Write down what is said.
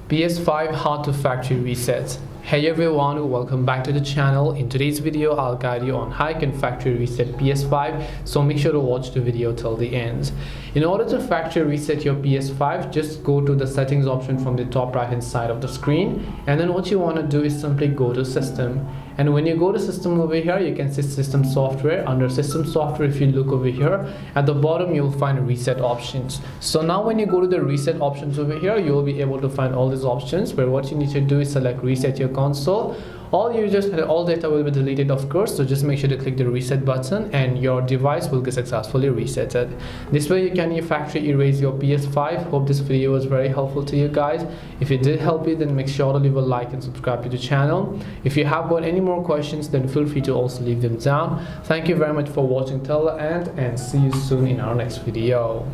PS5 how to factory reset. Hey everyone, welcome back to the channel. In today's video I'll guide you on how you can factory reset PS5, so make sure to watch the video till the end. In order to factory reset your PS5, just go to the settings option from the top right hand side of the screen, and then what you want to do is simply go to system. And when you go to system over here, you can see system software. Under system software, if you look over here at the bottom, you'll find reset options. So now when you go to the reset options over here, you'll be able to find all these options, where what you need to do is select reset your console. All data will be deleted, of course, so just make sure to click the reset button and your device will get successfully resetted. This way you can factory erase your PS5. Hope this video was very helpful to you guys. If it did help you, then make sure to leave a like and subscribe to the channel. If you have got any more questions, then feel free to also leave them down. Thank you very much for watching till the end, and see you soon in our next video.